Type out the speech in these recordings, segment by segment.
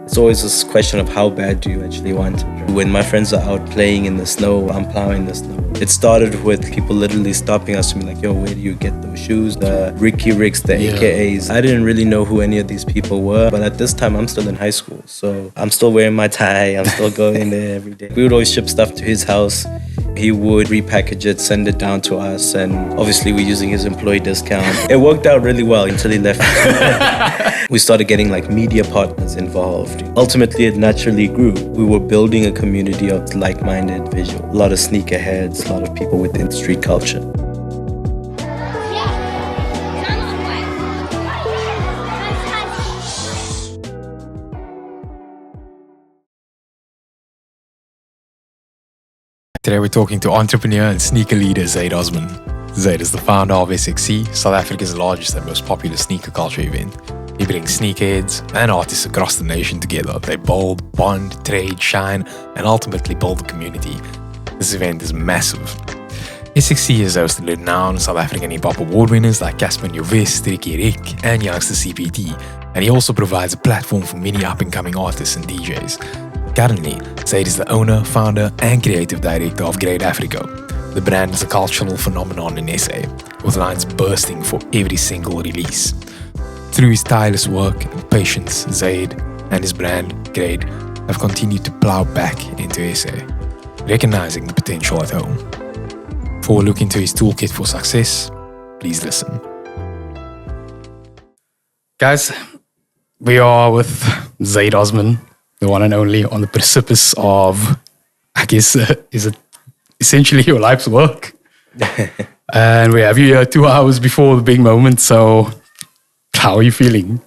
It's always this question of how bad do you actually want it. When my friends are out playing in the snow, I'm plowing the snow. It started with people literally stopping us to be like, yo, where do you get those shoes? The Ricky Ricks, the AKAs. I didn't really know who any of these people were, but at this time I'm still in high school. So I'm still wearing my tie, I'm still going there every day. We would always ship stuff to his house. He would repackage it, send it down to us, and obviously we're using his employee discount. It worked out really well until he left. We started getting like media partners involved. Ultimately, it naturally grew. We were building a community of like-minded visual. A lot of sneakerheads, a lot of people within street culture. Today we're talking to entrepreneur and sneaker leader Zaid Osman. Zaid is the founder of SXC, South Africa's largest and most popular sneaker culture event. He brings sneakerheads and artists across the nation together. They build, bond, trade, shine, and ultimately build a community. This event is massive. SXC has hosted renowned South African hip-hop award winners like Casper Nyovest, Ricky Rick, and Youngster CPT, and he also provides a platform for many up-and-coming artists and DJs. Currently, Zaid is the owner, founder, and creative director of Great Africa. The brand is a cultural phenomenon in SA, with lines bursting for every single release. Through his tireless work and patience, Zaid and his brand, Great, have continued to plow back into SA, recognizing the potential at home. For a look into his toolkit for success, please listen. Guys, we are with Zaid Osman, the one and only, on the precipice of, I guess, is it essentially your life's work? And we have you here 2 hours before the big moment, so how are you feeling?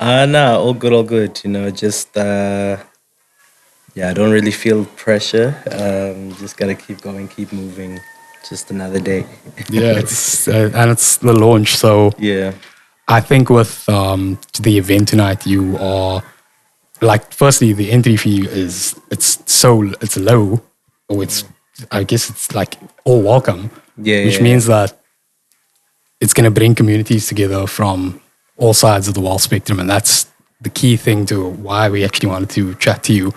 Nah, all good, all good. You know, just, I don't really feel pressure. Just gotta keep going, keep moving. Just another day. Yeah, it's the launch, so yeah. I think with the event tonight, you are, like, firstly, the entry fee it's low, or I guess it's like all welcome. Which means that it's going to bring communities together from all sides of the world spectrum, and that's the key thing to why we actually wanted to chat to you.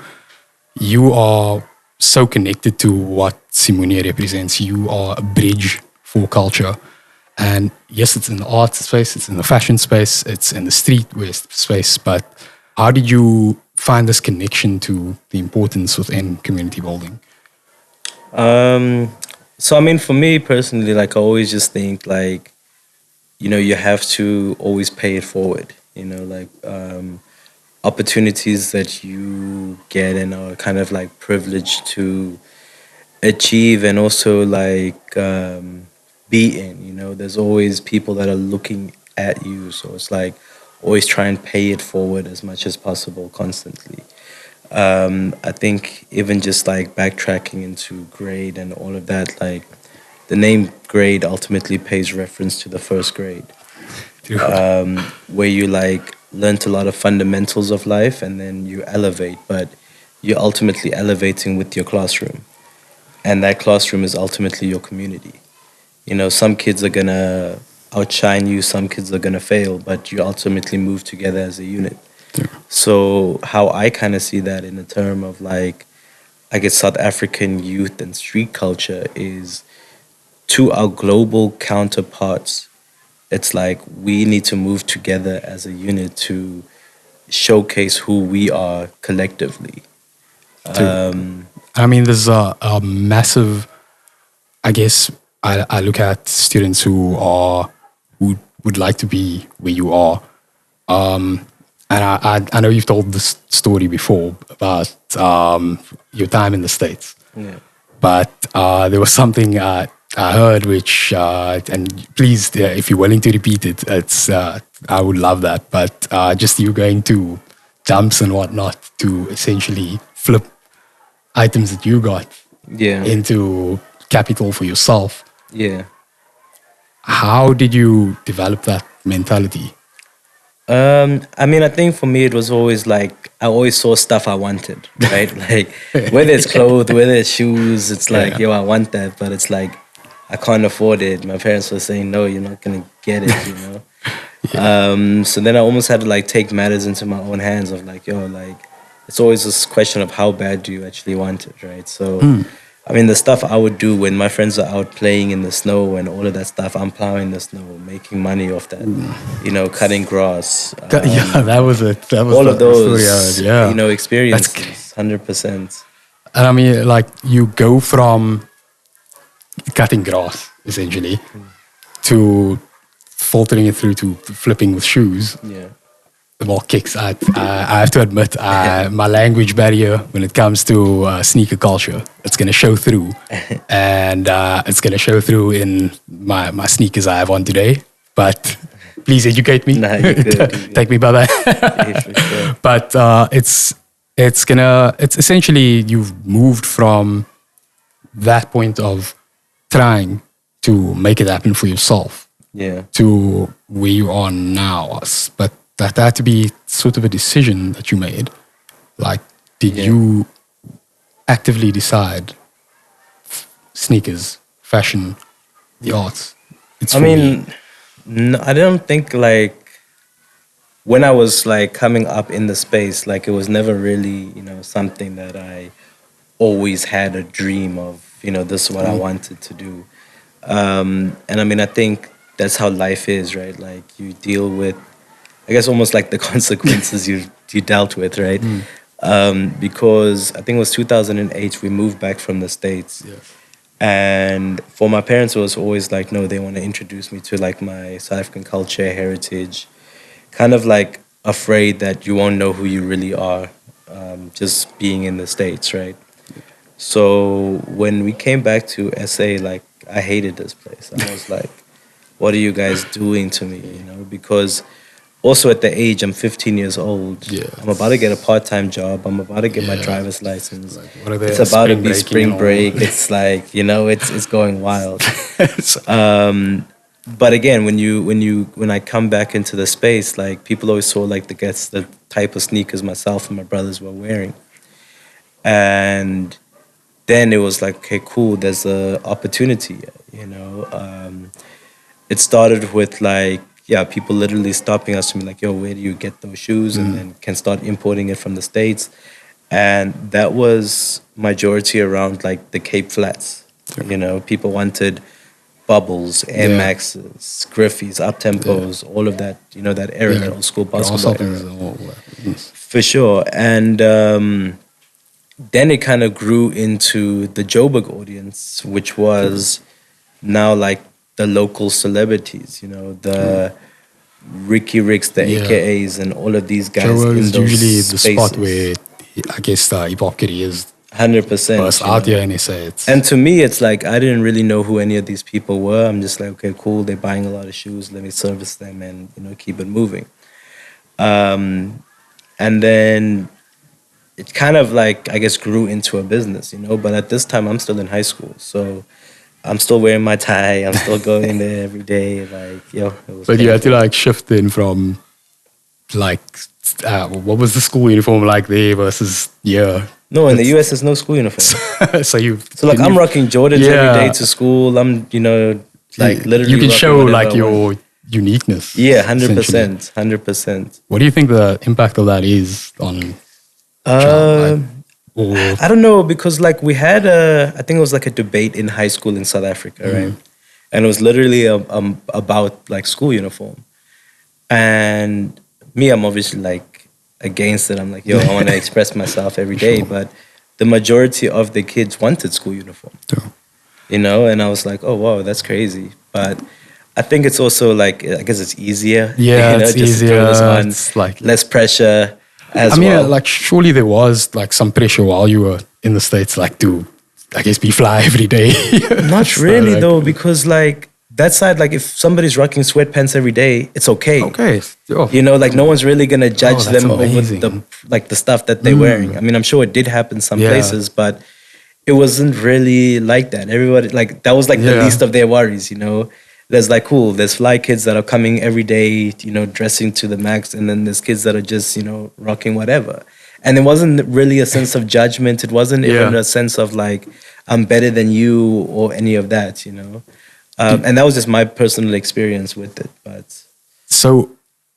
You are so connected to what Simunye represents. You are a bridge for culture. And yes, it's in the art space, it's in the fashion space, it's in the streetwear space, but how did you find this connection to the importance within community building? So, I mean, for me personally, like, I always just think, like, you know, you have to always pay it forward, you know, like, opportunities that you get and are kind of, like, privileged to achieve and also, like, be in, you know, there's always people that are looking at you. So it's like, always try and pay it forward as much as possible constantly. I think even just like backtracking into grade and all of that, like the name grade ultimately pays reference to the first grade, where you like learnt a lot of fundamentals of life and then you elevate, but you're ultimately elevating with your classroom. And that classroom is ultimately your community. You know, some kids are gonna outshine you, some kids are gonna fail, but you ultimately move together as a unit. Yeah. So how I kind of see that in the term of like, I guess South African youth and street culture is to our global counterparts. It's like we need to move together as a unit to showcase who we are collectively. I mean, there's a massive, I guess, I look at students who would like to be where you are. And I know you've told this story before about your time in the States. Yeah. But there was something I heard which, and please, if you're willing to repeat it, I would love that. But just you going to dumps and whatnot to essentially flip items that you got into capital for yourself. Yeah. How did you develop that mentality? I mean, I think for me, it was always like, I always saw stuff I wanted, right? Like, whether it's clothes, whether it's shoes, it's like, yo, I want that, but it's like, I can't afford it. My parents were saying, no, you're not going to get it, you know? So then I almost had to like take matters into my own hands of like, yo, like, it's always this question of how bad do you actually want it, right? So, I mean, the stuff I would do when my friends are out playing in the snow and all of that stuff, I'm plowing the snow, making money off that, cutting grass. Yeah, that was it. That was All the of story I heard. those, Yeah, experiences, 100%. and I mean, like you go from cutting grass essentially to filtering it through to flipping with shoes. Yeah. Well, kicks. I have to admit, my language barrier when it comes to sneaker culture, it's going to show through. And it's going to show through in my sneakers I have on today. But please educate me. Nah, you're good. Take me by that. Yeah, for sure. But it's essentially you've moved from that point of trying to make it happen for yourself Yeah. to where you are now. But that had to be sort of a decision that you made. Like, did you actively decide sneakers, fashion, the arts? It's I for mean, me. no, I don't think like when I was like coming up in the space, like it was never really, something that I always had a dream of, this is what I wanted to do. And I mean, I think that's how life is, right? Like you deal with, I guess, almost like the consequences you dealt with, right? Because I think it was 2008, we moved back from the States. Yeah. And for my parents, it was always like, no, they want to introduce me to like my South African culture, heritage, kind of like afraid that you won't know who you really are, just being in the States, right? So when we came back to SA, like I hated this place. I was like, what are you guys doing to me? Because also at the age, I'm 15 years old. Yeah. I'm about to get a part-time job. I'm about to get my driver's license. Like, what are they, It's about to spring be breaking spring and all? break. It's like, it's going wild. But again, when I come back into the space, like people always saw like the type of sneakers myself and my brothers were wearing. And then it was like, okay, cool, there's a opportunity, It started with like, people literally stopping us to be like, yo, where do you get those shoes? And then can start importing it from the States. And that was majority around like the Cape Flats. People wanted bubbles, Air Maxes, Griffies, up-tempos, all of that, that era, that old school basketball era. For sure. And then it kind of grew into the Joburg audience, which was now like the local celebrities, the Ricky Ricks, the AKAs, and all of these guys. Joburg in is those usually the spaces. spot where I guess the hip hop careers 100%. burst out here in SA. And to me, it's like I didn't really know who any of these people were. I'm just like, okay, cool. They're buying a lot of shoes. Let me service them and keep it moving. And then it kind of like I guess grew into a business, But at this time, I'm still in high school, so I'm still wearing my tie. I'm still going there every day. Like, it was. But you had to like shift in from like what was the school uniform like there versus here? No, in the US, there's no school uniform. So I'm rocking Jordans every day to school. I'm, like literally. You can rocking show whatever like I your want. uniqueness. Yeah, essentially. 100%. What do you think the impact of that is on? Or I don't know, because like we had I think it was like a debate in high school in South Africa, right? And it was literally about like school uniform. And me, I'm obviously like against it. I'm like, yo, I want to express myself every day. But the majority of the kids wanted school uniform, and I was like, oh, wow, that's crazy. But I think it's also like, I guess it's easier. Yeah, it's just to easier. throw this on. It's like less pressure. I mean, like surely there was like some pressure while you were in the States, like to, I guess, be fly every day. Not So, really like, though, because like that side, like if somebody's rocking sweatpants every day, it's okay. Okay. Oh, Like no one's really gonna judge that's them over amazing. the stuff that they're wearing. I mean, I'm sure it did happen some Yeah. places, but it wasn't really like that. Everybody like that was like the Yeah. least of their worries. There's like cool. There's fly kids that are coming every day, dressing to the max, and then there's kids that are just rocking whatever. And it wasn't really a sense of judgment. It wasn't even a sense of like I'm better than you or any of that. And that was just my personal experience with it. But So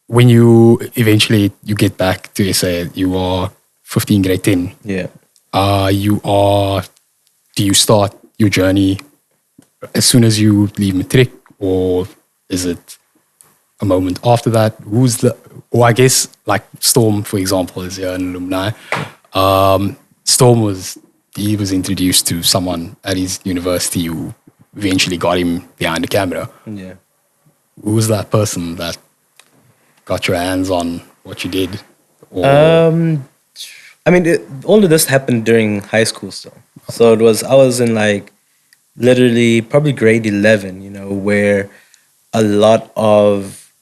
when you eventually you get back to SA, you are 15, grade 10. Yeah. Do you start your journey as soon as you leave matric, or is it a moment after that? Or I guess like Storm, for example, is here an alumni. Storm was introduced to someone at his university who eventually got him behind the camera. Yeah. Who was that person that got your hands on what you did? Or, I mean, all of this happened during high school still. So I was in like literally probably grade 11, you know, where a lot of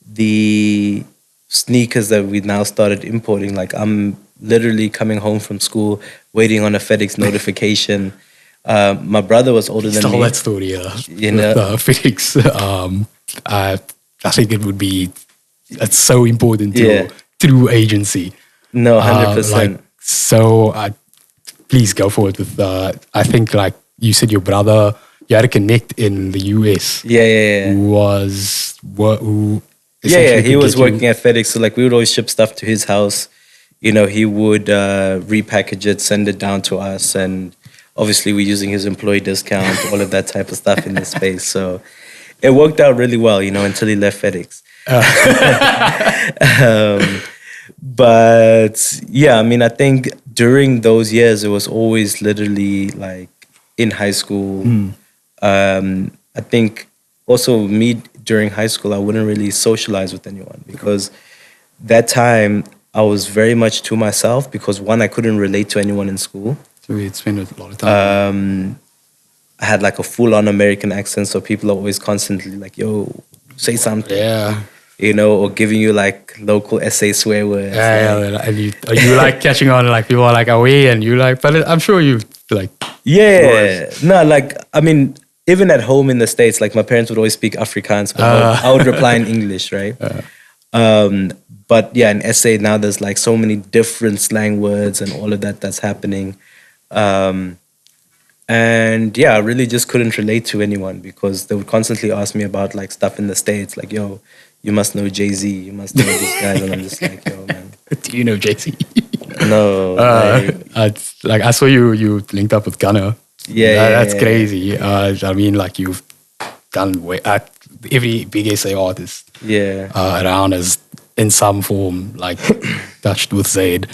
the sneakers that we now started importing, like I'm literally coming home from school, waiting on a FedEx notification. My brother was older than me. tell that story, You know? with FedEx. I think it would be, it's so important to through agency. No, 100%. Please go for it with, I think like you said, your brother, you had a connect in the US. Yeah. Who was, he was working at FedEx. So like we would always ship stuff to his house. You know, he would repackage it, send it down to us. And obviously we're using his employee discount, all of that type of stuff in this space. So it worked out really well, you know, until he left FedEx. But yeah, I mean, I think during those years, it was always literally like in high school. I think also me during high school, I wouldn't really socialize with anyone because that time I was very much to myself because one, I couldn't relate to anyone in school. So we'd spend a lot of time. I had like a full-on American accent, so people are always constantly like, yo, say something. Yeah. You know, or giving you like local SA swear words. And you like catching on, like people are like away and you like, but I'm sure you like. Yeah. No, like, I mean, even at home in the States, like my parents would always speak Afrikaans, but I would reply in English, right? But yeah, in SA now there's like so many different slang words and all of that that's happening. And yeah, I really just couldn't relate to anyone because they would constantly ask me about like stuff in the States, like, yo, you must know Jay-Z, you must know these guys. And I'm just like, yo, man. Do you know Jay-Z? No. I saw you linked up with Gunner. That's crazy. I mean, like you've done every big SA artist around is in some form like touched with Zaid.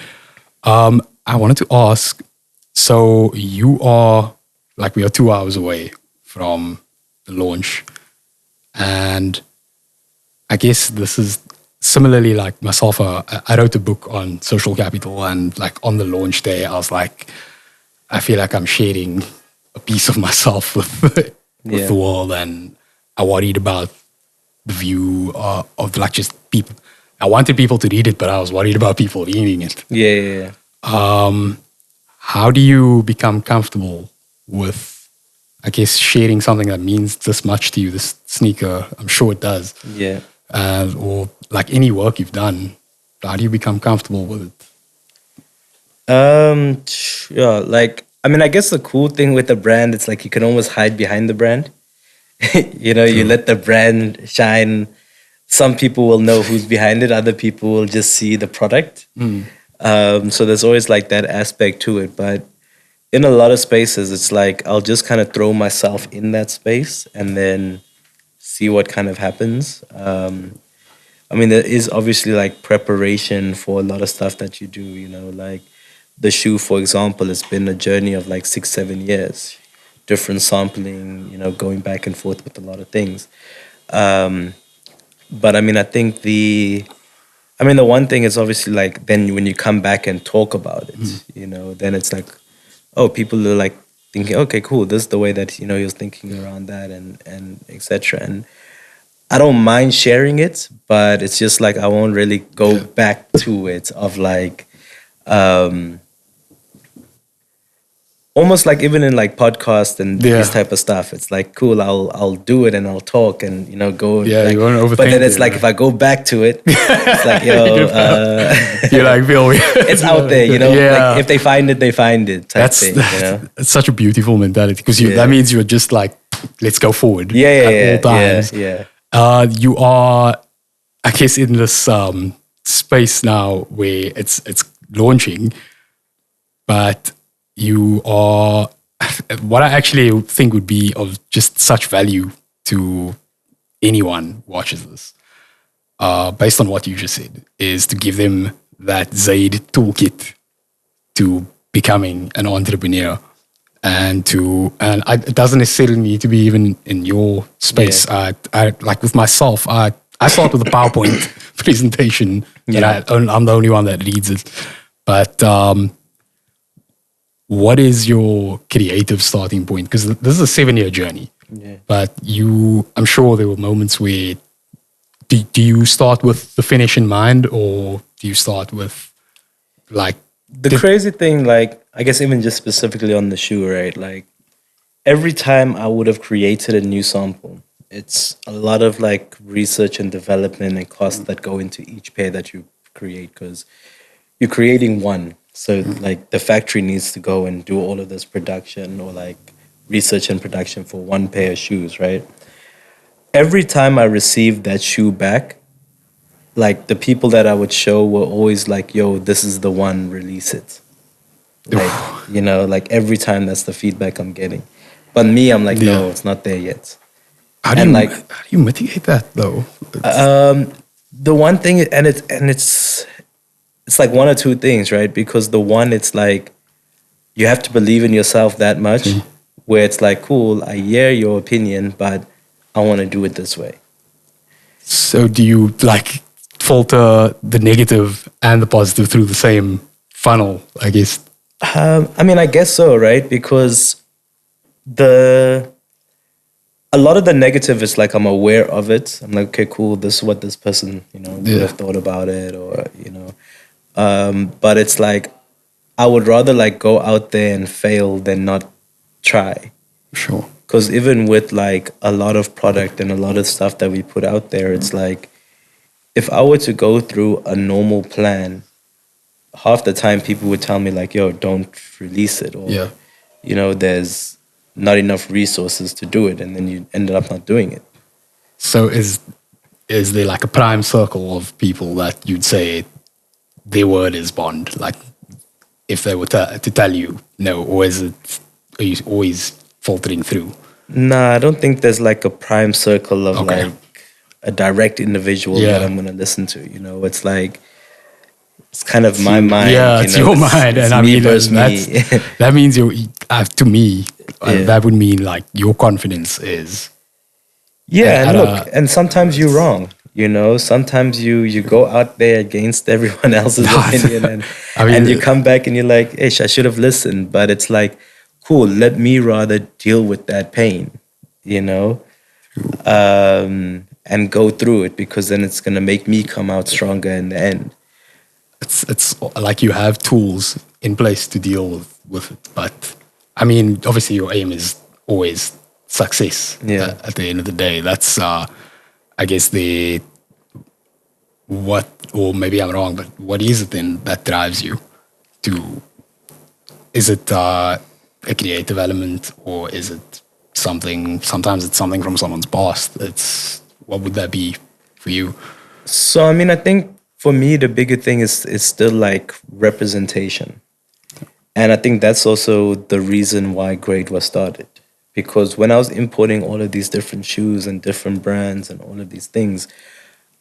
I wanted to ask, so you are like, we are 2 hours away from the launch, and I guess this is similarly like myself. I wrote a book on social capital, and like on the launch day, I was like, I feel like I'm sharing a piece of myself with the world, and I worried about the view of like just people. I wanted people to read it, but I was worried about people reading it. Yeah. How do you become comfortable with, I guess, sharing something that means this much to you, this sneaker? I'm sure it does. Yeah. Or like any work you've done, how do you become comfortable with it? Yeah, like, I mean, I guess the cool thing with the brand, it's like you can almost hide behind the brand. You know, you let the brand shine. Some people will know who's behind it. Other people will just see the product. So there's always like that aspect to it. But in a lot of spaces, it's like I'll just kind of throw myself in that space and then see what kind of happens. I mean, there is obviously like preparation for a lot of stuff that you do, you know, like the shoe, for example, it's been a journey of like 6-7 years, different sampling, you know, going back and forth with a lot of things. But I mean, I think the one thing is obviously like then when you come back and talk about it, you know, then it's like, oh, people are like thinking, okay, cool, this is the way that, you know, he was thinking around that and etc. And I don't mind sharing it, but it's just like I won't really go back to it of like, almost like even in like podcasts and this type of stuff, it's like cool. I'll do it and I'll talk and you know go. Yeah, like, you want to overthink. But then it's like if I go back to it, it's like yo, you're like Bill. It's out there, you know. Yeah. Like, if they find it, they find it. Type thing, you know. It's such a beautiful mentality because that means you're just like, let's go forward. At all times. Yeah. You are, I guess, in this space now where it's launching, but you are what I actually think would be of just such value to anyone who watches this, based on what you just said, is to give them that Zaid toolkit to becoming an entrepreneur. It doesn't necessarily need to be even in your space. Yeah. I like with myself, I start with a PowerPoint presentation that I'm the only one that reads it. But what is your creative starting point? Because this is a 7-year journey. Yeah. But I'm sure there were moments where do you start with the finish in mind, or do you start with like The crazy thing, like, I guess even just specifically on the shoe, right? Like, every time I would have created a new sample, it's a lot of like research and development and costs that go into each pair that you create, because you're creating one. So like the factory needs to go and do all of this production or like research and production for one pair of shoes, right? Every time I received that shoe back, like the people that I would show were always like, yo, this is the one, release it. Like, you know, like every time that's the feedback I'm getting. But me, I'm like, no, it's not there yet. How do you mitigate that though? The one thing, and it's like one or two things, right? Because the one, it's like you have to believe in yourself that much, where it's like, cool, I hear your opinion, but I want to do it this way. So do you like filter the negative and the positive through the same funnel, I guess? I mean, I guess so, right? Because a lot of the negative is like I'm aware of it. I'm like, okay, cool, this is what this person, you know, would have thought about it, or, you know. But it's like I would rather like go out there and fail than not try. Sure. Because even with like a lot of product and a lot of stuff that we put out there, it's like if I were to go through a normal plan, half the time people would tell me like, yo, don't release it, or you know, there's not enough resources to do it, and then you ended up not doing it. So is there like a prime circle of people that you'd say their word is bond? Like if they were to tell you no, or are you always filtering through? Nah, I don't think there's like a prime circle of like a direct individual that I'm gonna listen to. You know, it's like it's kind of my mind. Yeah, it's your mind, and I mean that means to me that would mean like your confidence is. Yeah, and look, and sometimes you're wrong. You know, sometimes you go out there against everyone else's opinion, and you come back and you're like, "Ish, I should have listened." But it's like, cool, let me rather deal with that pain, you know, and go through it, because then it's gonna make me come out stronger in the end. It's like you have tools in place to deal with it, but I mean, obviously your aim is always success. Yeah. At the end of the day, that's I guess or maybe I'm wrong, but what is it then that drives you to? Is it a creative element, or is it something? Sometimes it's something from someone's past. What would that be for you? So I mean, I think for me the bigger thing is still like representation, and I think that's also the reason why Great was started. Because when I was importing all of these different shoes and different brands and all of these things,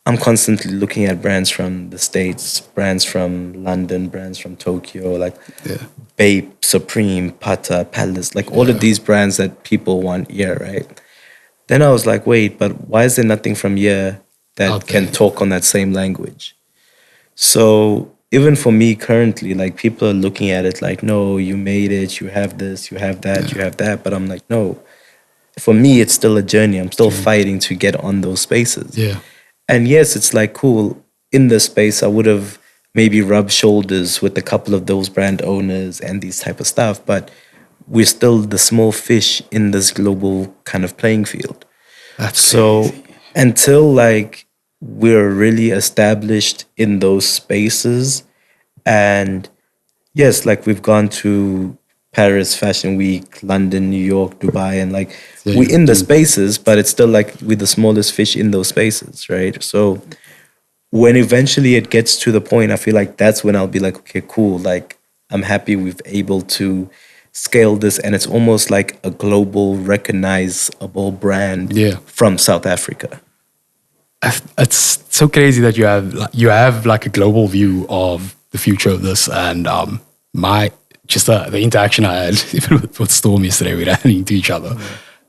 I'm constantly looking at brands from the States, brands from London, brands from Tokyo, like Bape, Supreme, Pata, Palace, like all of these brands that people want here, right? Then I was like, wait, but why is there nothing from here that can talk on that same language? So even for me currently, like people are looking at it like, no, you made it, you have this, you have that, you have that. But I'm like, no, for me, it's still a journey. I'm still fighting to get on those spaces. Yeah. And yes, it's like, cool, in this space, I would have maybe rubbed shoulders with a couple of those brand owners and these type of stuff, but we're still the small fish in this global kind of playing field. That's so crazy. Until like we're really established in those spaces, and yes, like we've gone to Paris Fashion Week, London, New York, Dubai, and like we're in the spaces, but it's still like we're the smallest fish in those spaces, right? So when eventually it gets to the point, I feel like that's when I'll be like, okay, cool. Like, I'm happy we've able to scale this, and it's almost like a global recognizable brand Yeah. from South Africa. It's so crazy that you have like a global view of the future of this, and my just the interaction I had even with Storm yesterday. We ran into each other,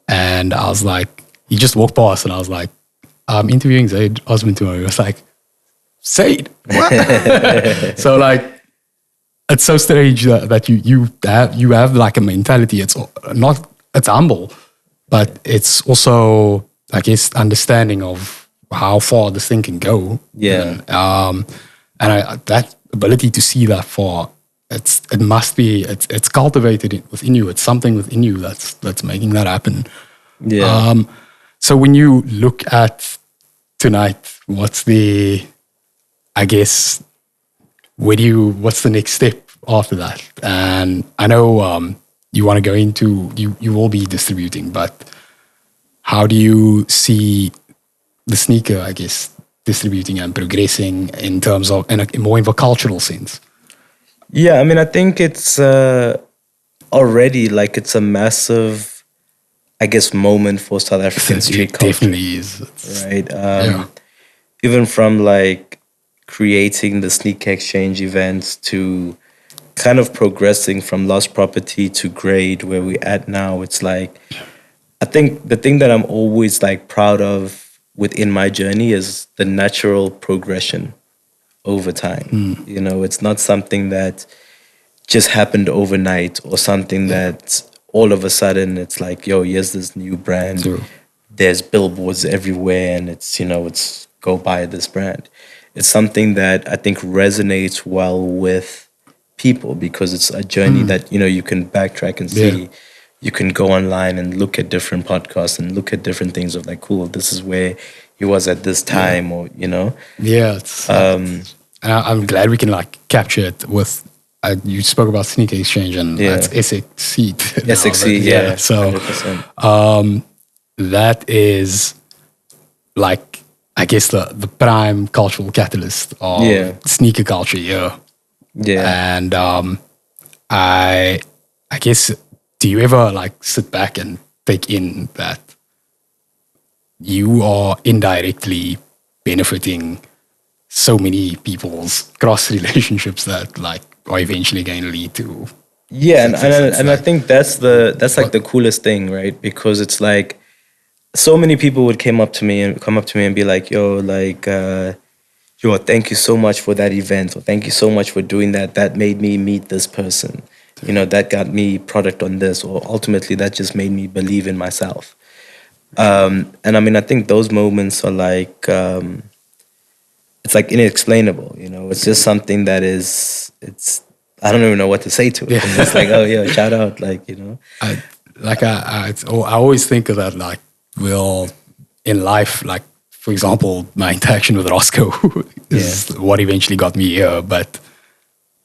and I was like, he just walked past, and I was like, I'm interviewing Zaid Osman tomorrow. He was like, Zaid, what? So like, it's so strange that you have like a mentality. It's humble, but it's also, I guess, understanding of how far this thing can go. Yeah. And that ability to see that far, it must be it's cultivated within you. It's something within you that's making that happen. Yeah. So when you look at tonight, what's the, I guess, what's the next step after that? And I know you want to go into, you will be distributing, but how do you see the sneaker, I guess, distributing and progressing in terms of, in a more of a cultural sense? Yeah, I mean, I think it's already like it's a massive, I guess, moment for South African street culture. Definitely is. Right? Yeah. Even from like creating the sneaker exchange events to kind of progressing from lost property to grade where we're at now. It's like, I think the thing that I'm always like proud of within my journey is the natural progression over time. You know, it's not something that just happened overnight or something that all of a sudden it's like, yo, here's this new brand. True. There's billboards everywhere and it's, you know, it's go buy this brand. It's something that I think resonates well with people because it's a journey that, you know, you can backtrack and see. Yeah. You can go online and look at different podcasts and look at different things of like, cool, this is where he was at this time or, you know. Yeah. And I'm glad we can like capture it with, you spoke about sneaker exchange and that's SXC. SXC, yeah. So 100%. That is like, I guess the prime cultural catalyst of sneaker culture, yeah. And I guess, do you ever like sit back and take in that you are indirectly benefiting so many people's cross relationships that like are eventually going to lead to and I think that's like the coolest thing, right? Because it's like so many people would come up to me and be like, yo, like yo, thank you so much for that event, or thank you so much for doing that. That made me meet this person. You know, that got me product on this, or ultimately that just made me believe in myself. And I mean, I think those moments are like, it's like inexplainable, you know, it's just something that I don't even know what to say to it. It's just like, oh yeah, shout out, like, you know. I always think of that, like, well, in life, like, for example, my interaction with Roscoe is what eventually got me here, but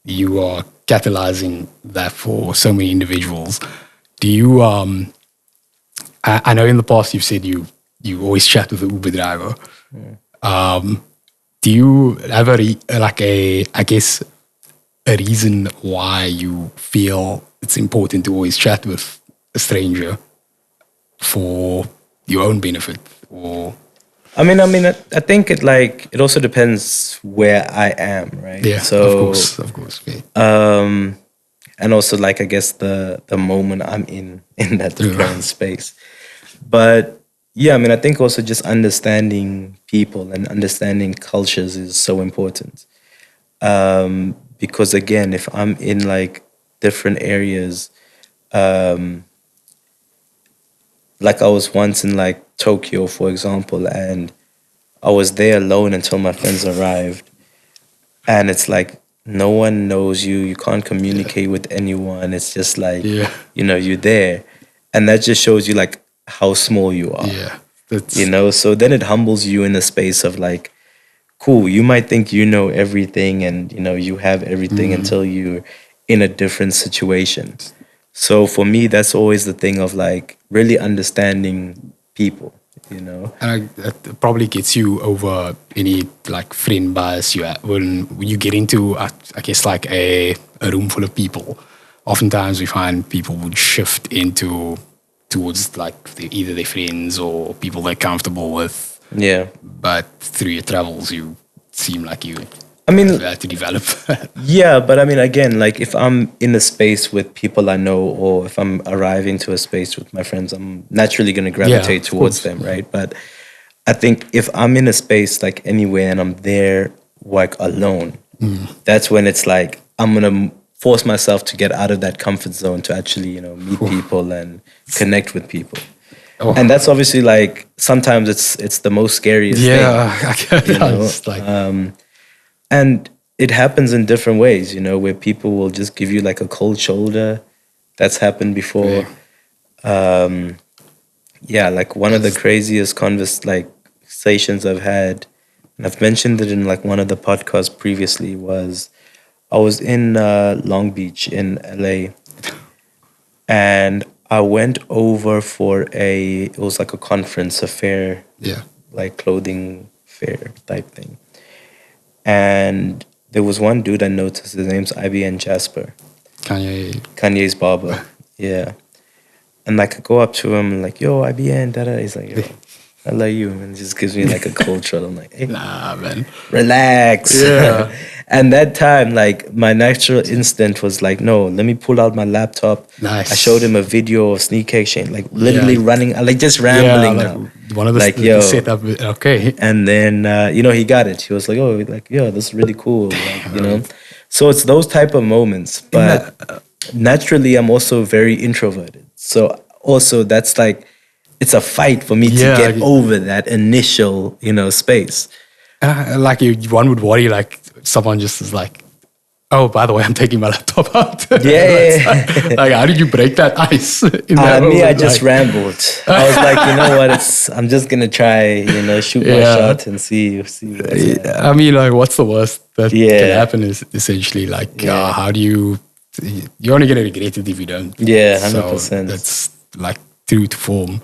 you are catalyzing that for so many individuals. Do you, I know in the past you've said you always chat with the Uber driver. Do you have I guess, a reason why you feel it's important to always chat with a stranger for your own benefit? Or I mean, I think it also depends where I am, right? Yeah, so, of course. Yeah. And also, like, I guess the moment I'm in that current space. But yeah, I mean, I think also just understanding people and understanding cultures is so important. Because again, if I'm in like different areas, like I was once in like Tokyo, for example, and I was there alone until my friends arrived. And it's like, no one knows you. You can't communicate with anyone. It's just like, you know, you're there. And that just shows you like how small you are. Yeah. You know, so then it humbles you in the space of like, cool, you might think you know everything and, you know, you have everything until you're in a different situation. So for me, that's always the thing of like really understanding people, you know. And it probably gets you over any like friend bias you have when you get into, I guess, like a room full of people. Oftentimes we find people would shift into towards like either their friends or people they're comfortable with. Yeah. But through your travels, you seem like you I mean, had to develop. yeah, but I mean, again, like if I'm in a space with people I know, or if I'm arriving to a space with my friends, I'm naturally going to gravitate of towards course. them, right? But I think if I'm in a space like anywhere and I'm there like alone, that's when it's like I'm going to force myself to get out of that comfort zone to actually, you know, meet people and connect with people. Oh. And that's obviously like sometimes it's the most scariest thing. Yeah, You know? it's like And it happens in different ways, you know, where people will just give you like a cold shoulder. That's happened before. Yeah, like one of the craziest conversations I've had, and I've mentioned it in like one of the podcasts previously, was I was in Long Beach in LA, and I went over for it was like a conference, a fair, yeah. like clothing fair type thing. And there was one dude I noticed, his name's IBN Jasper, Kanye's barber. Yeah. And like I go up to him and like, yo, IBN, da. He's like, yo, I love you. And he just gives me like a cold shoulder. I'm like, hey, Nah, man. relax. Yeah. And that time, like my natural instinct was like, no, let me pull out my laptop. Nice. I showed him a video of Sneaker Exchange, like literally running, like just rambling like now. one of the, like, the setup. Okay. And then, you know, he got it. He was like, oh, like, yeah, this is really cool. Like, you know, so it's those type of moments. But naturally, I'm also very introverted. So also that's like, it's a fight for me to get over that initial, you know, space. Like one would worry, like someone just is like, oh, by the way, I'm taking my laptop out. Yeah. like, how did you break that ice? I just rambled. I was like, you know what? I'm just gonna try, you know, shoot my shot and see what's I mean, like, what's the worst that can happen is essentially like, how do you? You're only gonna regret it if you don't. Yeah, 100%. So that's like true to form.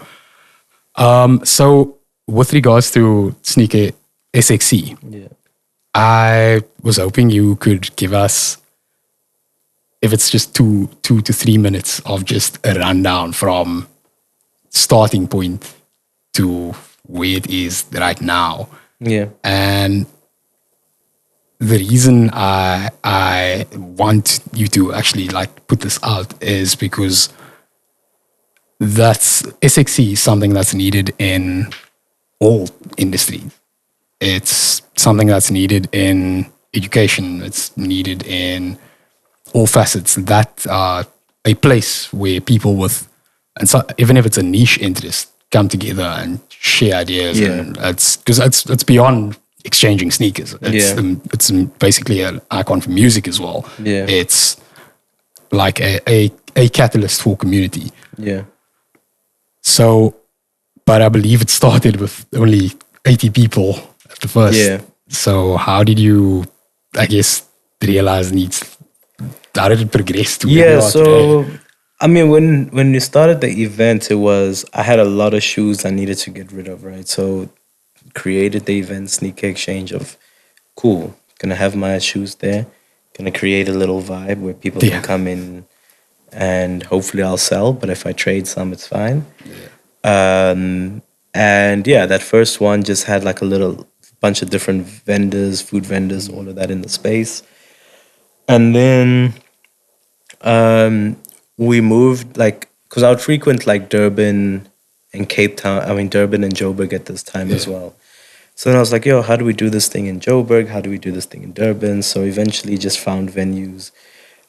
So with regards to sneaker SXC, I was hoping you could give us, if it's just 2 to 3 minutes of just a rundown from starting point to where it is right now. Yeah. And the reason I want you to actually like put this out is because that's SXC is something that's needed in all industries. It's something that's needed in education. It's needed in all facets. That a place where people with, and so even if it's a niche interest, come together and share ideas. And it's because it's beyond exchanging sneakers. It's basically an icon for music as well. Yeah. It's like a catalyst for community. Yeah. So, but I believe it started with only 80 people at the first. Yeah. So how did you, I guess, realize needs? How did it progress to where you are so today? I mean, when you started the event, it was, I had a lot of shoes I needed to get rid of, right? So created the event Sneaker Exchange of, cool, gonna have my shoes there, gonna create a little vibe where people can come in and hopefully I'll sell, but if I trade some, it's fine. And that first one just had like a little bunch of different vendors, food vendors, all of that in the space. And then we moved, like, because I would frequent like Durban and Cape Town, Durban and Joburg at this time as well. So then I was like, yo, how do we do this thing in Joburg? How do we do this thing in Durban? So eventually just found venues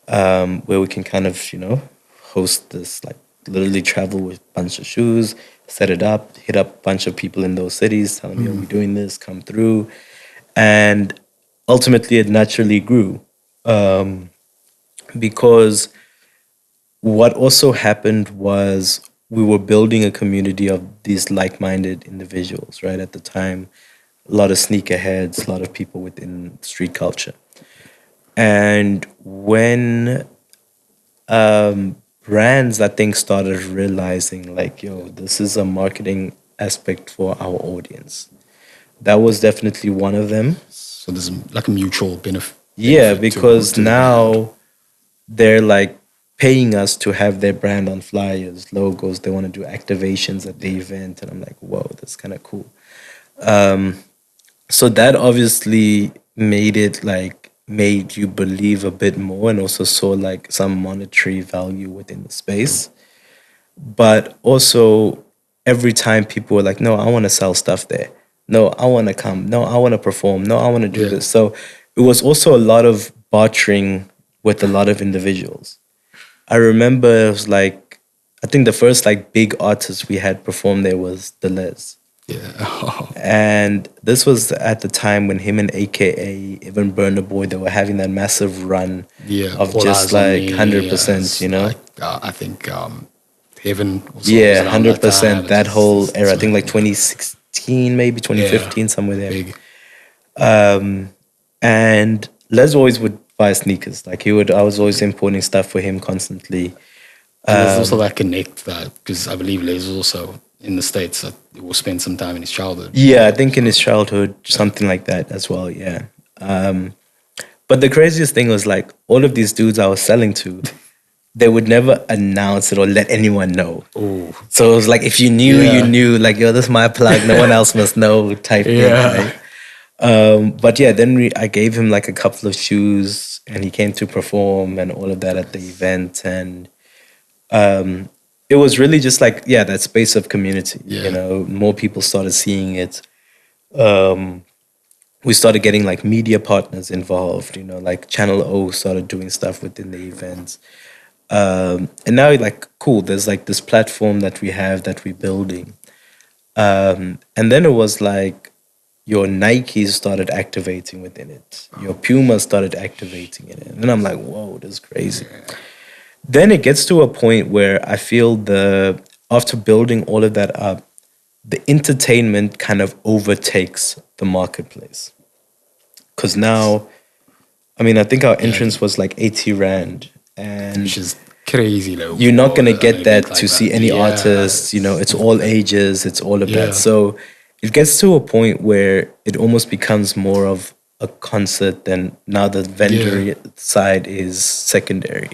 where we can kind of, you know, host this, like literally travel with a bunch of shoes, set it up, hit up a bunch of people in those cities, tell them, yo, we're doing this, come through. And ultimately it naturally grew because what also happened was we were building a community of these like-minded individuals, right? At the time, a lot of sneakerheads, a lot of people within street culture. And when brands, I think, started realizing like, yo, this is a marketing aspect for our audience. That was definitely one of them. So there's like a mutual Yeah, benefit because to the brand. now they're like paying us to have their brand on flyers, logos. They want to do activations at the event, and I'm like, whoa, that's kind of cool. So that obviously made you believe a bit more, and also saw like some monetary value within the space. But also, every time people were like, no, I want to sell stuff there. No, I want to come. No, I want to perform. No, I want to do Yeah. this. So it was also a lot of bartering with a lot of individuals. I remember it was like, I think the first like big artist we had perform there was Deleuze. Yeah. And this was at the time when him and AKA, even Burner Boy, they were having that massive run Yeah. of All just Eyes on like Me, 100%, you know? Like, I think Heaven also was Yeah, around that 100%. time. That whole It's era, I think like like 2016, maybe 2015, somewhere there. big. And Les always would buy sneakers. Like I was always importing stuff for him constantly. And there's also that connect that, because I believe Les was also in the States, that he will spend some time in his childhood. Yeah, I think in his childhood, something like that as well. Yeah. But the craziest thing was like all of these dudes I was selling to, they would never announce it or let anyone know. Oh, So it was like if you knew, Yeah. you knew. Like, yo, this is my plug. No one else must know. Type thing. Yeah. Right? But yeah, then I gave him like a couple of shoes, and he came to perform and all of that at the event, and it was really just like that space of community. Yeah. You know, more people started seeing it. We started getting like media partners involved. You know, like Channel O started doing stuff within the events. And now, like, cool, there's like this platform that we have that we're building. And then it was like your Nikes started activating within it. Your Puma started activating in it. And then I'm like, whoa, this is crazy. Then it gets to a point where I feel after building all of that up, the entertainment kind of overtakes the marketplace. Because now, I mean, I think our entrance was like 80 Rand. And which is crazy though. you're not going to for get an that event like to see any Yeah. artists. You know, it's all ages, it's all of Yeah. that. So it gets to a point where it almost becomes more of a concert than now the vendor side is secondary.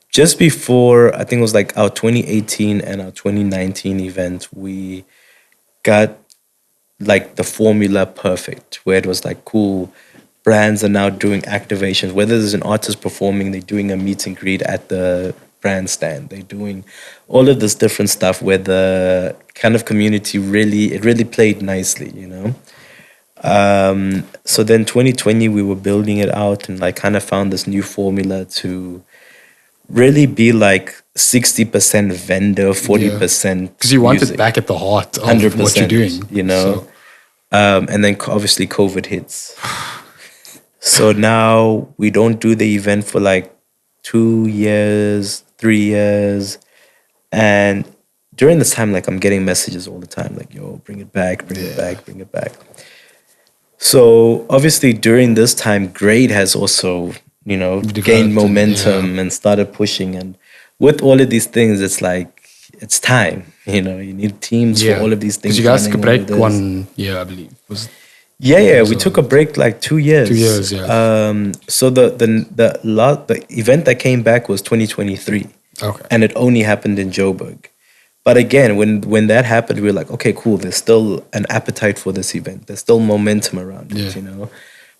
Just before, I think it was like our 2018 and our 2019 event, we got like the formula perfect, where it was like, cool, brands are now doing activations. Whether there's an artist performing, they're doing a meet and greet at the brand stand. They're doing all of this different stuff where the kind of community really played nicely, you know? So then 2020, we were building it out and like kind of found this new formula to really be like 60% vendor, 40% Because you want music. it back at the heart of 100%, what you're doing. you know? So, And then obviously COVID hits. So now we don't do the event for like 2 years, 3 years. And during this time, like I'm getting messages all the time, like, yo, bring it back, bring it back, bring it back. So obviously during this time, Grade has also, you know, gained momentum and started pushing. And with all of these things, it's like, it's time. You know, you need teams for all of these things. Because you guys running could all of break this. 1 year, I believe. Yeah, we took a break like 2 years. 2 years, yeah. So the event that came back was 2023. Okay. And it only happened in Joburg. But again, when that happened, we were like, okay, cool. There's still an appetite for this event. There's still momentum around it, you know.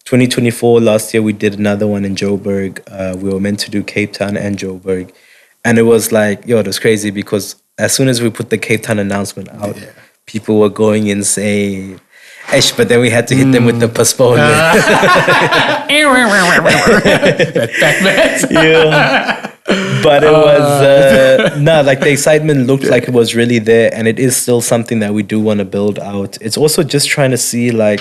2024, last year, we did another one in Joburg. We were meant to do Cape Town and Joburg. And it was like, yo, it was crazy because as soon as we put the Cape Town announcement out, people were going insane. But then we had to hit them with the postponement. Yeah. But it was, like the excitement looked like it was really there. And it is still something that we do want to build out. It's also just trying to see like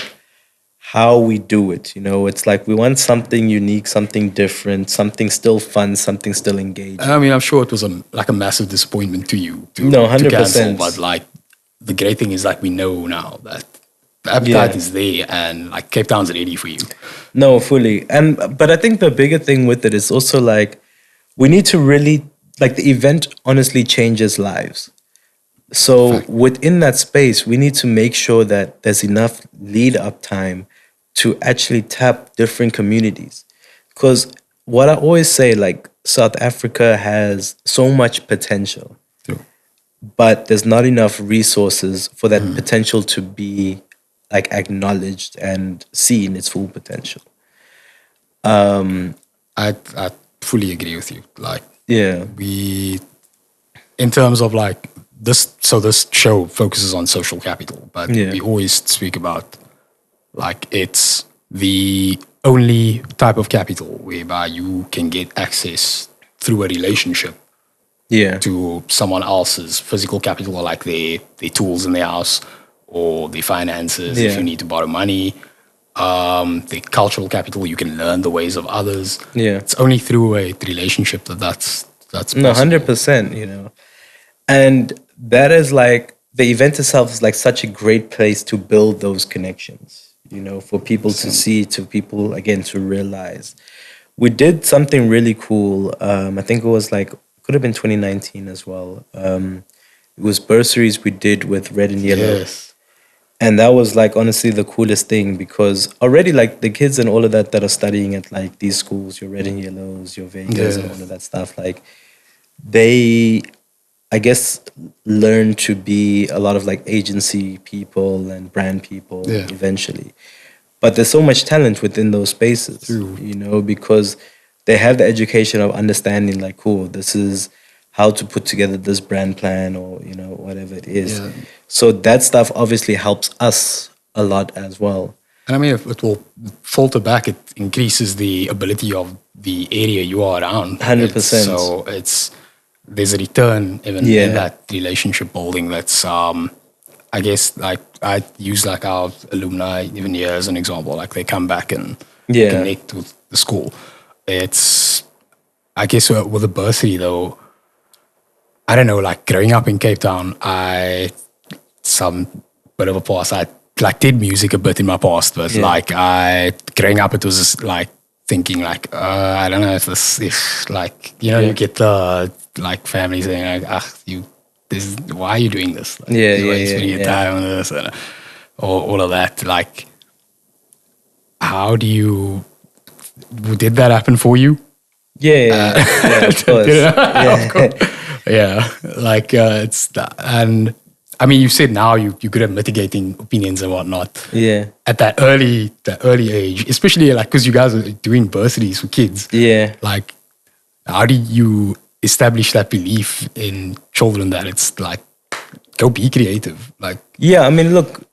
how we do it. You know, it's like we want something unique, something different, something still fun, something still engaging. I mean, I'm sure it was a massive disappointment to you to 100%. cancel. But like the great thing is like we know now that the appetite is there and like Cape Town's ready for you. No, fully. But I think the bigger thing with it is also like we need to really, like the event honestly changes lives. So within that space, we need to make sure that there's enough lead up time to actually tap different communities. Because what I always say, like South Africa has so much potential, True. but there's not enough resources for that potential to be like acknowledged and seen its full potential. I fully agree with you. Like Yeah. we, in terms of like this, so this show focuses on social capital, but Yeah. we always speak about like it's the only type of capital whereby you can get access through a relationship Yeah. to someone else's physical capital, or like their tools in their house or their finances if Yeah. you need to borrow money. The cultural capital, you can learn the ways of others. Yeah. It's only through a relationship that's No, possible. 100%, And that is like the event itself is like such a great place to build those connections, for people to see, to people again to realize. We did something really cool. I think it was like, could have been 2019 as well. It was bursaries we did with Red and Yellow. Yes. And that was like honestly the coolest thing, because already like the kids and all of that are studying at like these schools, your Red and Yellows, your Vegas and Yeah. all of that stuff, like they, I guess, learn to be a lot of like agency people and brand people Yeah. eventually. But there's so much talent within those spaces, True. because they have the education of understanding like, cool, this is how to put together this brand plan, or, whatever it is. Yeah. So that stuff obviously helps us a lot as well. And I mean, if it will filter back, it increases the ability of the area you are around. 100%. So there's a return even in that relationship building. That's I guess like I use like our alumni even here as an example. Like they come back and connect with the school. It's, I guess with a bursary though, I don't know, like growing up in Cape Town, some bit of a past. I like did music a bit in my past, but like growing up, it was just like thinking like, I don't know if like, you get the like family saying like, why are you doing this? Like, why are you spending your time on this and all of that. Like, did that happen for you? Of course. Of course. Yeah, like it's and I mean, you said now you're good at mitigating opinions and whatnot. Yeah. At that early age, especially like because you guys are doing bursaries for kids. Yeah. Like, how did you establish that belief in children that it's like, go be creative? Like, yeah, I mean, look,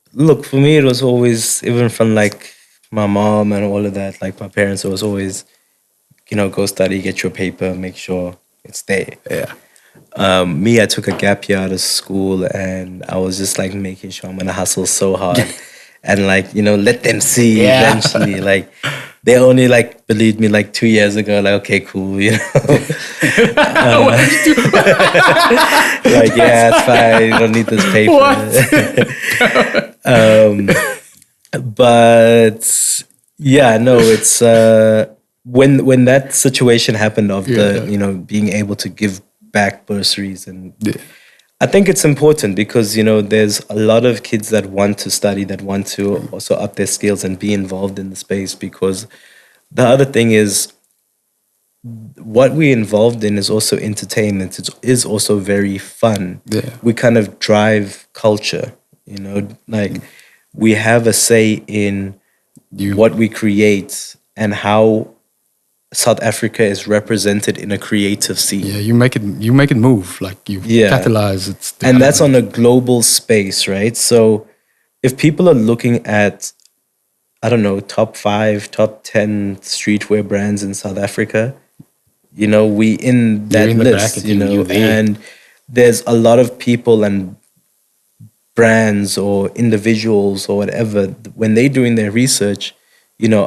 for me, it was always, even from like my mom and all of that, like my parents, it was always, go study, get your paper, make sure it's there. yeah. Me, I took a gap year out of school, and I was just like making sure I'm gonna hustle so hard, and like let them see eventually. Like they only like believed me like 2 years ago. Like, okay, cool, like it's fine. You don't need this paper. But yeah, no, it's when that situation happened of the being able to give back bursaries, and I think it's important because there's a lot of kids that want to study, that want to also up their skills and be involved in the space, because the other thing is what we're involved in is also entertainment. It is also very fun. We kind of drive culture, like we have a say in what we create and how South Africa is represented in a creative scene. Yeah, you make it move, like you catalyze it. And that's on a global space, right? So if people are looking at, I don't know, top 5, top 10 streetwear brands in South Africa, we in that list, and there's a lot of people and brands or individuals or whatever, when they're doing their research,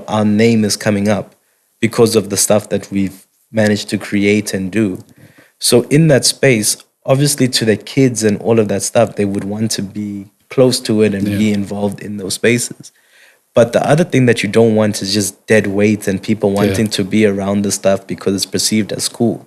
our name is coming up because of the stuff that we've managed to create and do. So in that space, obviously to the kids and all of that stuff, they would want to be close to it and be involved in those spaces. But the other thing that you don't want is just dead weight and people wanting to be around the stuff because it's perceived as cool.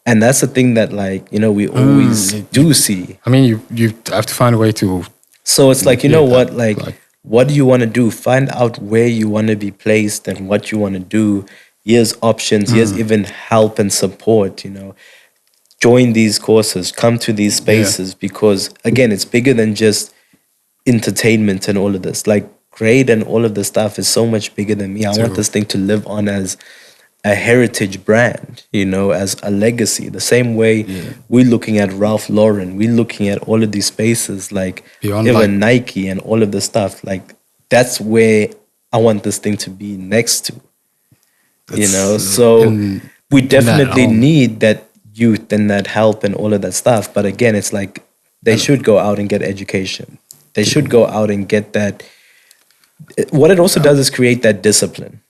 And that's the thing that, like, we always do see. I mean, you have to find a way to. So it's like, you know Yeah, what, like, what do you want to do? Find out where you want to be placed and what you want to do. Here's options. Here's even help and support, Join these courses, come to these spaces, because, again, it's bigger than just entertainment and all of this. Like, grade and all of this stuff is so much bigger than me. I want this thing to live on as a heritage brand, as a legacy. The same way we're looking at Ralph Lauren, we're looking at all of these spaces, like Beyond, even Nike and all of the stuff. Like, that's where I want this thing to be next to, So we definitely need that youth and that help and all of that stuff. But again, it's like they should go out and get education. They should go out and get that. What it also does is create that discipline.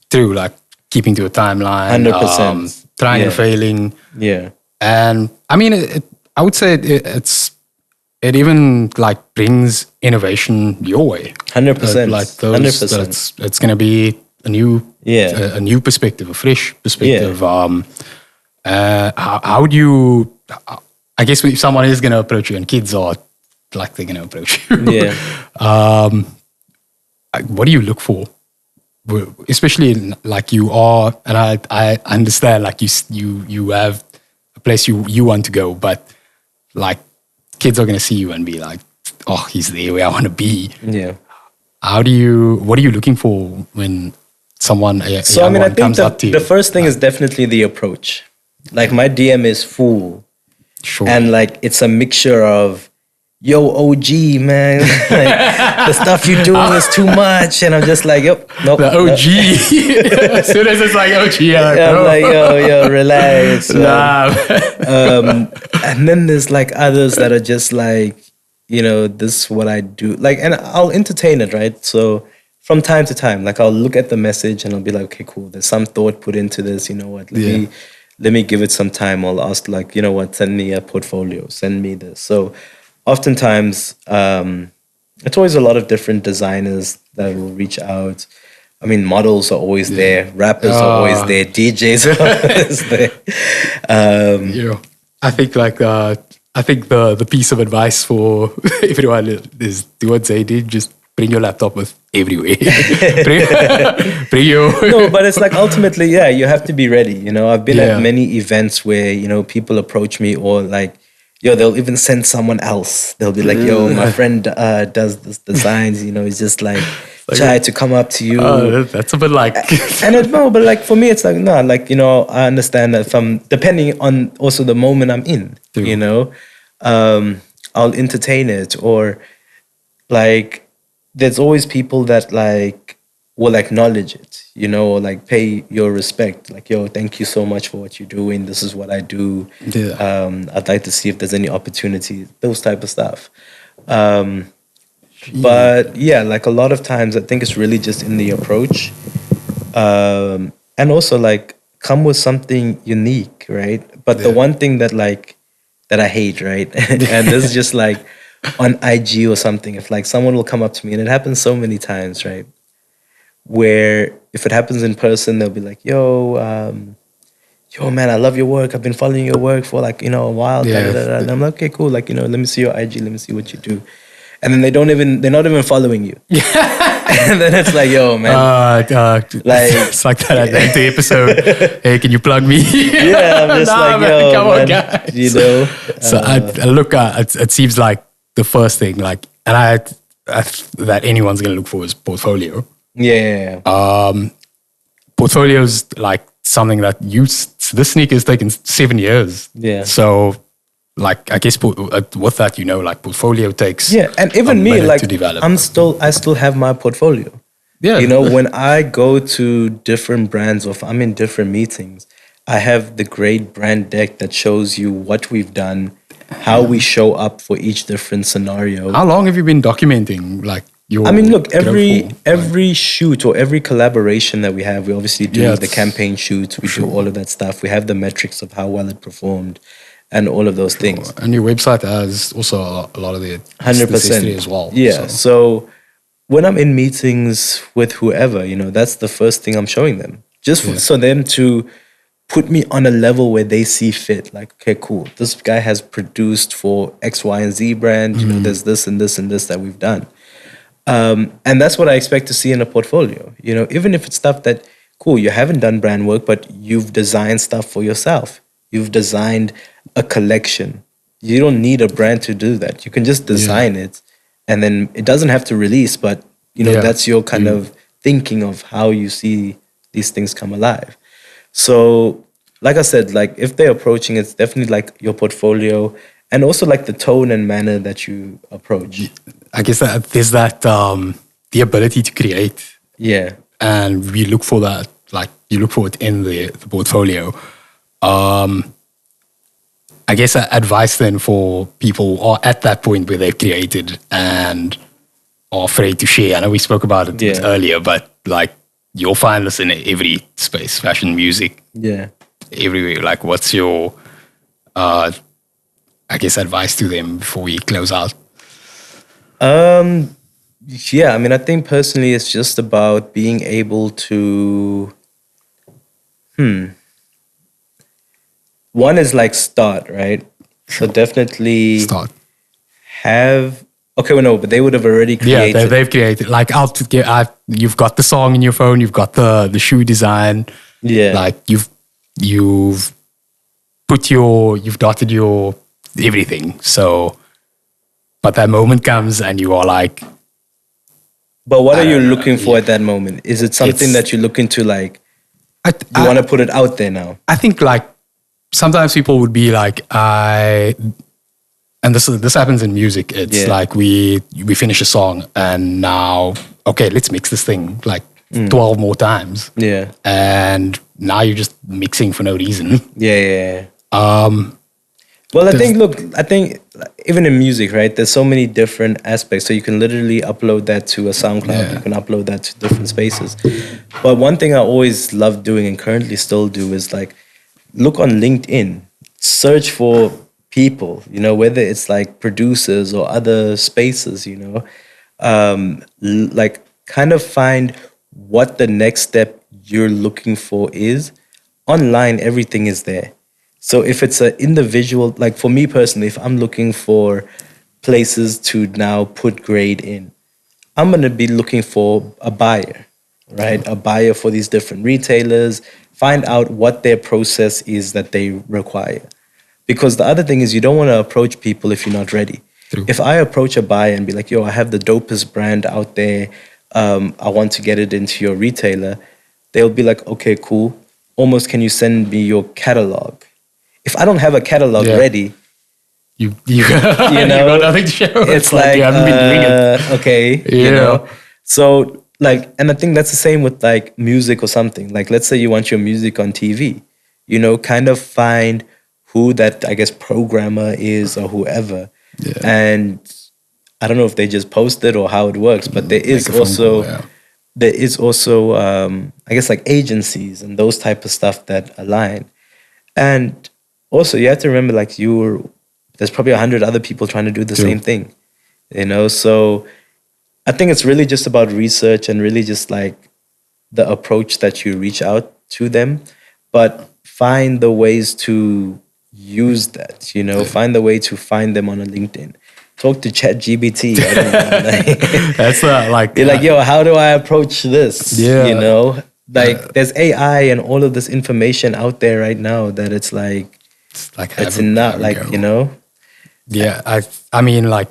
Through, like, keeping to a timeline, 100%, trying and failing. Yeah. And I mean, I would say it even, like, brings innovation your way. 100%. Like those, 100%. It's going to be a new perspective, a fresh perspective. How would you? I guess if someone is going to approach you, and kids are like they're going to approach you. Yeah. What do you look for? Especially like you are, and I understand, like you have a place you want to go, but like kids are going to see you and be like, oh, he's there where I want to be. Yeah. What are you looking for when someone I think comes up to you? The first thing is definitely the approach. Like, my DM is full. Sure. And like, it's a mixture of, yo, OG, man, like, the stuff you're doing is too much. And I'm just like, yep, nope. The OG. As soon as it's like OG, I'm like, yo, relax. Nah. And then there's like others that are just like, this is what I do. Like, and I'll entertain it, right? So from time to time, like, I'll look at the message and I'll be like, okay, cool. There's some thought put into this. You know what? Let me give it some time. I'll ask, like, you know what? Send me a portfolio. Send me this. So oftentimes, it's always a lot of different designers that will reach out. I mean, models are always there. Rappers are always there. DJs are always there. I think the piece of advice for everyone is do what they did. Just bring your laptop with everywhere. bring your... No, but it's like, ultimately, you have to be ready. I've been at many events where, people approach me, or like, they'll even send someone else. They'll be like, yo, my friend does this designs, he's just like, try to come up to you. That's a bit like... but like, for me, it's like, no, like, I understand that depending on also the moment I'm in, I'll entertain it, or like, there's always people that like will acknowledge it, or like pay your respect. Like, yo, thank you so much for what you're doing. This is what I do. Yeah. I'd like to see if there's any opportunities, those type of stuff. But yeah, like, a lot of times I think it's really just in the approach. And also, like, come with something unique, right? But the one thing that I hate, right? And this is just like, on IG or something, if like someone will come up to me, and it happens so many times, right? Where if it happens in person, they'll be like, yo, man, I love your work. I've been following your work for like, a while. And I'm like, okay, cool. Like, let me see your IG. Let me see what you do. And then they're not even following you. And then it's like, yo, man. Like, it's like that at the end of the episode. Hey, can you plug me? Yeah, I'm just like, yo, come on, guys. So it seems like the first thing, like, and I that anyone's gonna look for is portfolio. Yeah. Portfolio's like something that this sneaker has taken 7 years. Yeah. So, like, I guess with that, like, portfolio takes and even me, like, to develop. I still have my portfolio. Yeah. When I go to different brands, or if I'm in different meetings, I have the great brand deck that shows you what we've done, how we show up for each different scenario. How long have you been documenting, like, your... I mean, look, every shoot or every collaboration that we have, we obviously do the campaign shoots, we do all of that stuff. We have the metrics of how well it performed and all of those things. And your website has also a lot of the 100% history as well. Yeah, so when I'm in meetings with whoever, that's the first thing I'm showing them. Just for them to put me on a level where they see fit. Like, okay, cool. This guy has produced for X, Y, and Z brand. You know, there's this and this and this that we've done. And that's what I expect to see in a portfolio. You know, even if it's stuff that, cool, you haven't done brand work, but you've designed stuff for yourself. You've designed a collection. You don't need a brand to do that. You can just design it, and then it doesn't have to release, but, you know, that's your kind of thinking of how you see these things come alive. So, like I said, like if they're approaching, it's definitely like your portfolio and also like the tone and manner that you approach. I guess that there's that the ability to create. Yeah. And we look for that, like you look for it in the portfolio. I guess advice then for people who are at that point where they've created and are afraid to share. I know we spoke about it earlier, but like you'll find this in every space, fashion, music, everywhere. Like what's your, I guess, advice to them before we close out? Yeah, I mean, I think personally it's just about being able to, one is like start, right? So definitely Start. have, okay, well, no, but they would have already created. Yeah, they've created. Like, you've got the song in your phone, you've got the shoe design. Yeah. Like, you've dotted your everything. So, but that moment comes and you are like. But what are you looking for at that moment? Is it something that you're looking to like, you want to put it out there now? I think like, sometimes people would be like, and this happens in music. It's like we finish a song and now, okay, let's mix this thing like 12 more times. Yeah. And now you're just mixing for no reason. Yeah. Well, I think even in music, right, there's so many different aspects. So you can literally upload that to a SoundCloud. You can upload that to different spaces. But one thing I always love doing and currently still do is like, look on LinkedIn, search for people, you know, whether it's like producers or other spaces, you know, like kind of find what the next step you're looking for is. Online, everything is there. So if it's an individual, like for me personally, if I'm looking for places to now put grade in, I'm going to be looking for a buyer, right? A buyer for these different retailers, find out what their process is that they require. Because the other thing is you don't want to approach people if you're not ready. True. If I approach a buyer and be like, yo, I have the dopest brand out there, I want to get it into your retailer, they'll be like, okay, cool. Almost, can you send me your catalog? If I don't have a catalog ready, you know, you got nothing to show. It's like you haven't been doing it. Okay, you know. So like, and I think that's the same with like music or something. Like, let's say you want your music on TV, you know, kind of find who that, I guess, programmer is or whoever. Yeah. And I don't know if they just post it or how it works, but there is also, I guess, like agencies and those type of stuff that align. And also you have to remember, like there's probably 100 other people trying to do the same thing, you know? So I think it's really just about research and really just like the approach that you reach out to them, but find the ways to use that, you know, find the way to find them on a LinkedIn. Talk to ChatGPT. I don't know, like, that's like... You're like, yo, how do I approach this? Yeah. You know? Like, there's AI and all of this information out there right now that it's not like, you know? Yeah, I mean, like,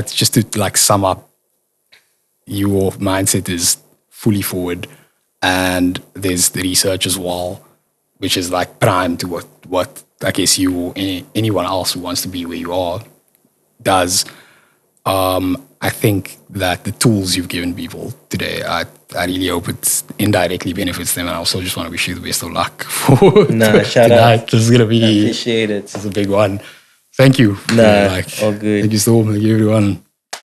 just to like sum up, your mindset is fully forward, and there's the research as well, which is like prime to what I guess you or anyone else who wants to be where you are does. I think that the tools you've given people today, I really hope it indirectly benefits them. And I also just want to wish you the best of luck for shout tonight. out. This is gonna be. I appreciate it. This is a big one. Thank you. All good. Thank you so much, everyone.